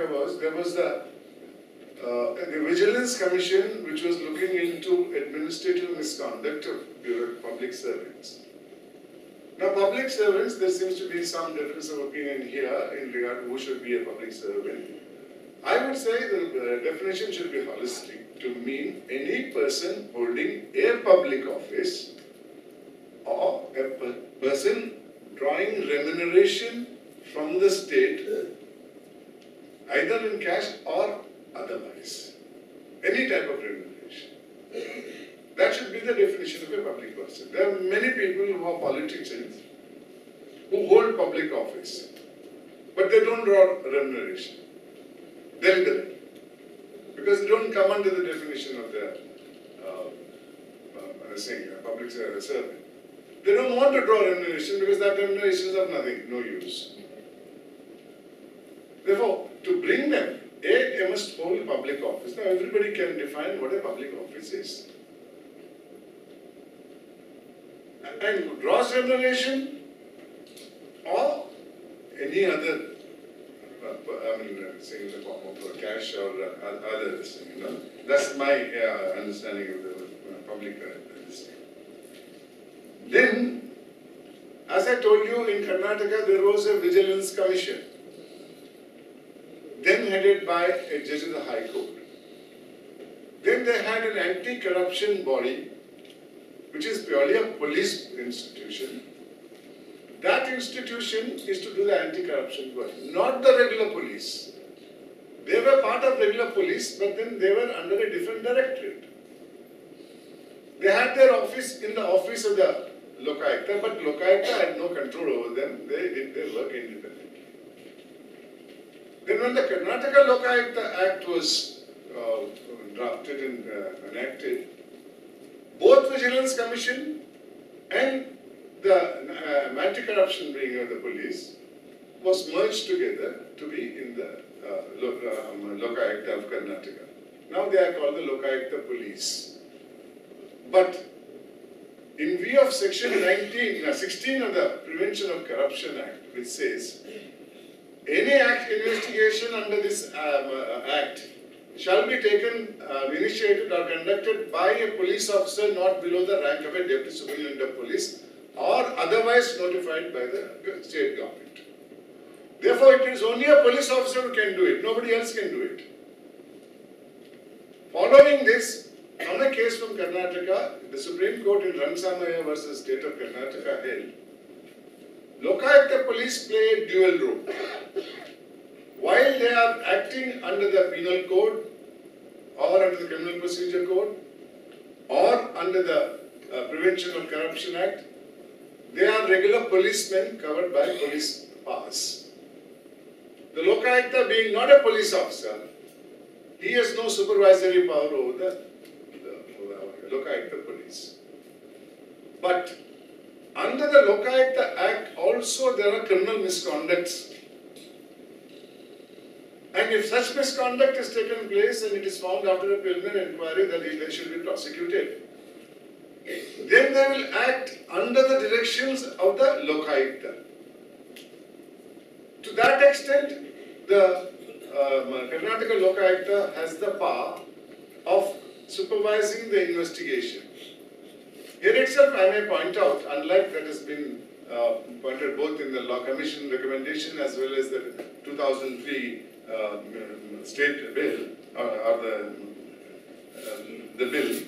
Karnataka was, there was the Vigilance Commission which was looking into administrative misconduct of public servants. Now, public servants, there seems to be some difference of opinion here in regard to who should be a public servant. I would say the definition should be holistic to mean any person holding a public office or a person drawing remuneration from the state, either in cash or otherwise. Any type of remuneration. That should be the definition of a public person. There are many people who are politicians who hold public office, but they don't draw remuneration. They'll do it. Because they don't come under the definition of the public servant. They don't want to draw remuneration because that remuneration is of nothing, no use. Therefore, to bring them, they must hold public office. Now, everybody can define what a public office is. And draws remuneration or any other, say in the form of cash or others, That's my understanding of the public this. Then, as I told you, in Karnataka there was a Vigilance Commission, then headed by a judge of the High Court. Then they had an anti-corruption body, which is purely a police institution. That institution is to do the anti-corruption work, not the regular police. They were part of regular police, but then they were under a different directorate. They had their office in the office of the Lokayukta, but Lokayukta had no control over them. They did their work independently. Then when the Karnataka Lokayukta Act was drafted and enacted, both Vigilance Commission and the anti-corruption wing of the police was merged together to be in the Lokayukta of Karnataka. Now they are called the Lokayukta Police. But in view of section 16 of the Prevention of Corruption Act, which says, any investigation under this act shall be taken, initiated or conducted by a police officer not below the rank of a Deputy Superintendent of Police or otherwise notified by the state government. Therefore, it is only a police officer who can do it. Nobody else can do it. Following this, on a case from Karnataka, the Supreme Court in Ransamaya versus State of Karnataka held, Lokayukta police play a dual role. While they are acting under the Penal Code or under the Criminal Procedure Code or under the Prevention of Corruption Act, they are regular policemen covered by police powers. The Lokayukta, being not a police officer, he has no supervisory power over the Lokayukta police. But under the Lokayukta Act also there are criminal misconducts. And if such misconduct has taken place and it is found after a preliminary inquiry that they should be prosecuted, then they will act under the directions of the Lokayukta. To that extent, the Karnataka Lokayukta has the power of supervising the investigation. Here itself I may point out, unlike that has been pointed both in the Law Commission recommendation as well as the 2003 state bill, or the bill,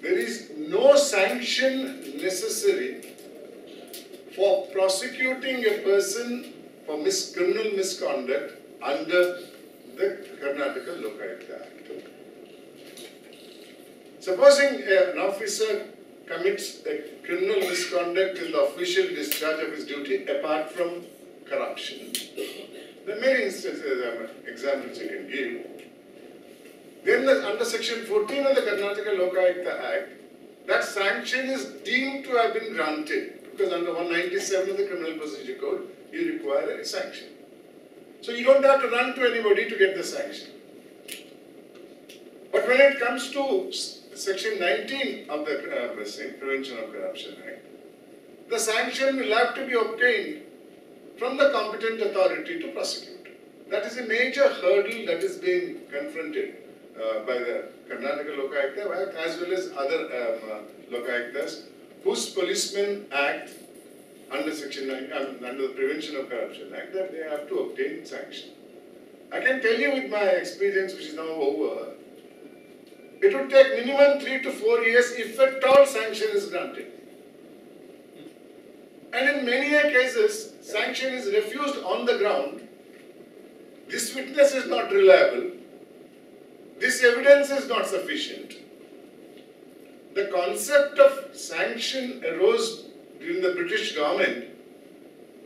there is no sanction necessary for prosecuting a person for criminal misconduct under the Karnataka Lokayukta Act. Supposing an officer commits a criminal misconduct in the official discharge of his duty apart from corruption. There are many instances, examples you can give. Then under section 14 of the Karnataka Lokayukta Act, that sanction is deemed to have been granted because under 197 of the Criminal Procedure Code, you require a sanction. So you don't have to run to anybody to get the sanction. But when it comes to section 19 of the Prevention of Corruption Act, the sanction will have to be obtained from the competent authority to prosecute. That is a major hurdle that is being confronted by the Karnataka Lokayukta Act as well as other Lokayuktas whose policemen act under Section 9, under the Prevention of Corruption Act, that they have to obtain sanction. I can tell you with my experience, which is now over, it would take minimum 3 to 4 years if at all sanction is granted. And in many cases, sanction is refused on the ground. This witness is not reliable. This evidence is not sufficient. The concept of sanction arose during the British government,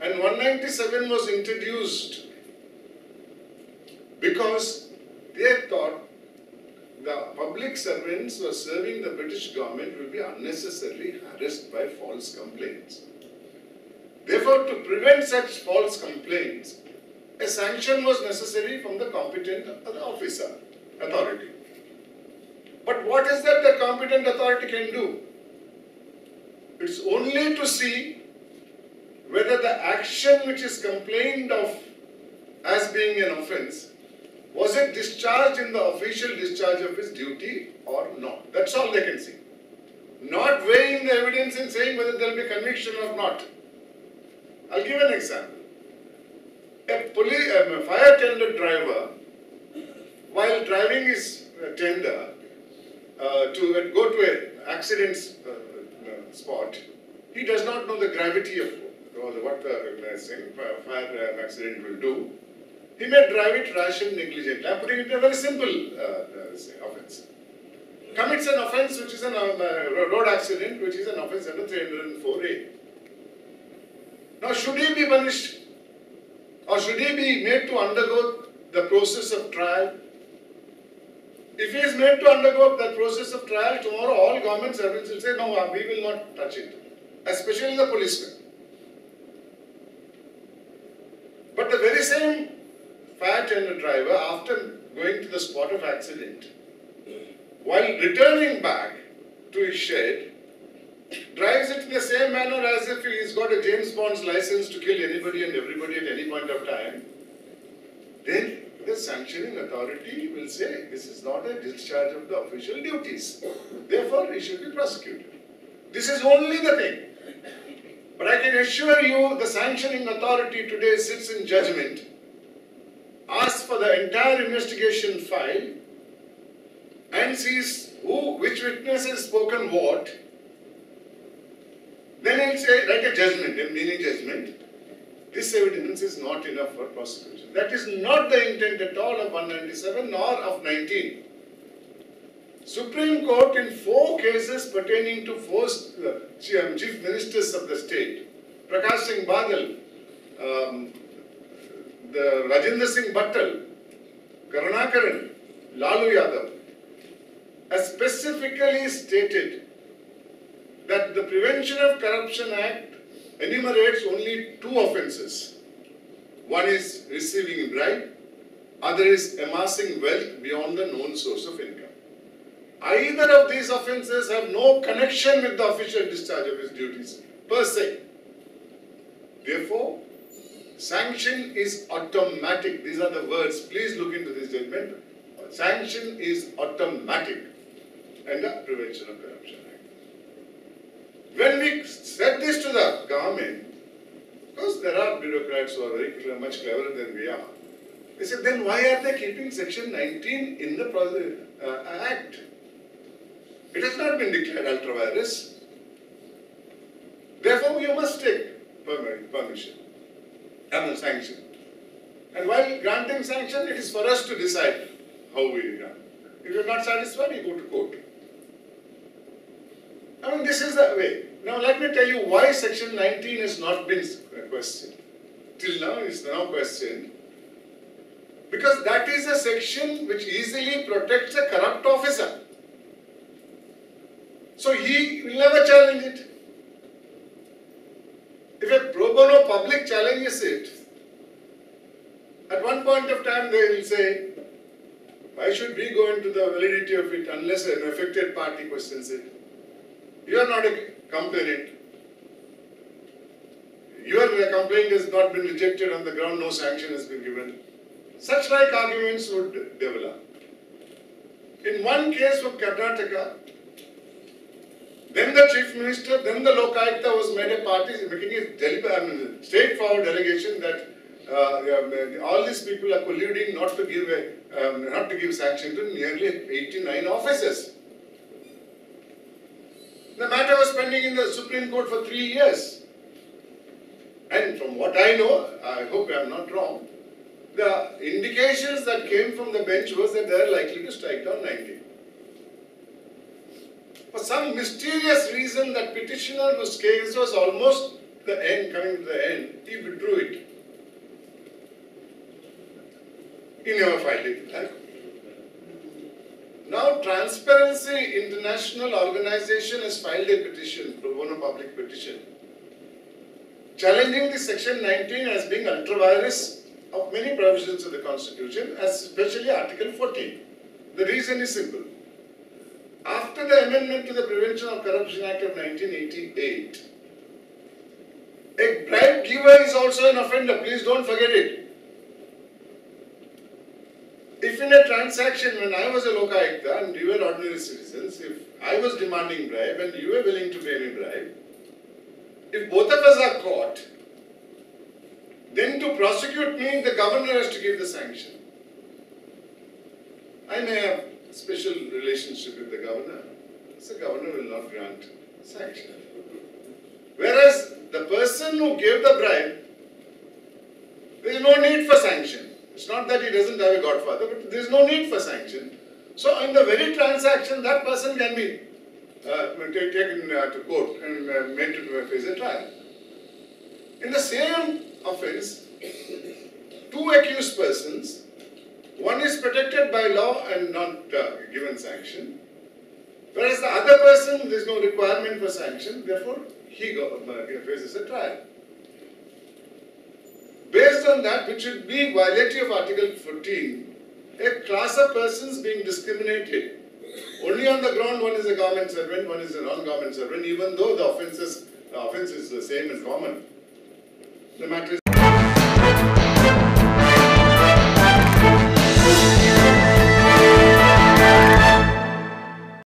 and 197 was introduced because they thought the public servants who are serving the British government will be unnecessarily harassed by false complaints. Therefore, to prevent such false complaints, a sanction was necessary from the competent authority. But what is that the competent authority can do? It's only to see whether the action which is complained of as being an offence, was it discharged in the official discharge of his duty or not? That's all they can see. Not weighing the evidence and saying whether there will be conviction or not. I'll give an example. A fire tender driver, while driving his tender to go to an accident spot, he does not know the gravity of what the fire accident will do. He may drive it rash and negligent. I am putting it in a very simple offence. Commits an offence which is a road accident, which is an offence under 304A. Now, should he be punished? Or should he be made to undergo the process of trial? If he is made to undergo the process of trial, tomorrow all government servants will say, no, we will not touch it. Especially the policemen. But the very same fire tender driver, after going to the spot of accident, while returning back to his shed, drives it in the same manner as if he's got a James Bond's license to kill anybody and everybody at any point of time, then the sanctioning authority will say this is not a discharge of the official duties. Therefore, he should be prosecuted. This is only the thing. But I can assure you the sanctioning authority today sits in judgment, asks for the entire investigation file and sees which witness has spoken what. Then he'll say, write a judgment, a meaning judgment. This evidence is not enough for prosecution. That is not the intent at all of 197 nor of 19. Supreme Court in 4 cases pertaining to 4 chief ministers of the state, Prakash Singh Badal, the Rajendra Singh Bhattal, Karunakaran, Lalu Yadav, has specifically stated that the Prevention of Corruption Act enumerates only 2 offences. One is receiving a bribe, other is amassing wealth beyond the known source of income. Either of these offences have no connection with the official discharge of his duties per se. Therefore, sanction is automatic. These are the words. Please look into this judgment. Sanction is automatic under Prevention of Corruption Act. When we said this to the government, because there are bureaucrats who are very much cleverer than we are, they said, then why are they keeping Section 19 in the Act? It has not been declared ultra-virus. Therefore, you must take permission, sanction. And while granting sanction, it is for us to decide how we grant. If you are not satisfied, you go to court. I mean, this is the way. Now, let me tell you why Section 19 has not been questioned. Till now, it is now questioned. Because that is a section which easily protects a corrupt officer. So he will never challenge it. If a pro bono public challenges it, at one point of time they will say, why should we go into the validity of it unless an affected party questions it? You are not a complainant. complaint has not been rejected on the ground, no sanction has been given. Such like arguments would develop. In one case of Karnataka, then the Chief Minister, then the Lokayukta was made a party, making a straightforward allegation that all these people are colluding not to give sanction to nearly 89 officers. The matter was pending in the Supreme Court for 3 years. And from what I know, I hope I am not wrong, the indications that came from the bench was that they are likely to strike down 90. For some mysterious reason, that petitioner whose case was almost the end, coming to the end, he withdrew it. He never filed it. Right? Now, Transparency International Organization has filed a petition, pro bono public petition, challenging the Section 19 as being ultra-virus of many provisions of the Constitution, especially Article 14. The reason is simple. After the amendment to the Prevention of Corruption Act of 1988, a bribe giver is also an offender. Please don't forget it. If in a transaction, when I was a Lokayukta and you were ordinary citizens, if I was demanding bribe and you were willing to pay me bribe, if both of us are caught, then to prosecute me, the governor has to give the sanction. I may have a special relationship with the governor, so the governor will not grant sanction. Whereas the person who gave the bribe, there is no need for sanction. It's not that he doesn't have a godfather, but there is no need for sanction. So in the very transaction, that person can be taken to court and made to face a trial. In the same offence, two accused persons, one is protected by law and not given sanction, whereas the other person, there is no requirement for sanction, therefore he faces a trial. Based on that, which would be violative of Article 14, a class of persons being discriminated only on the ground one is a government servant, one is a non-government servant, even though the offence is the same and common. The matter is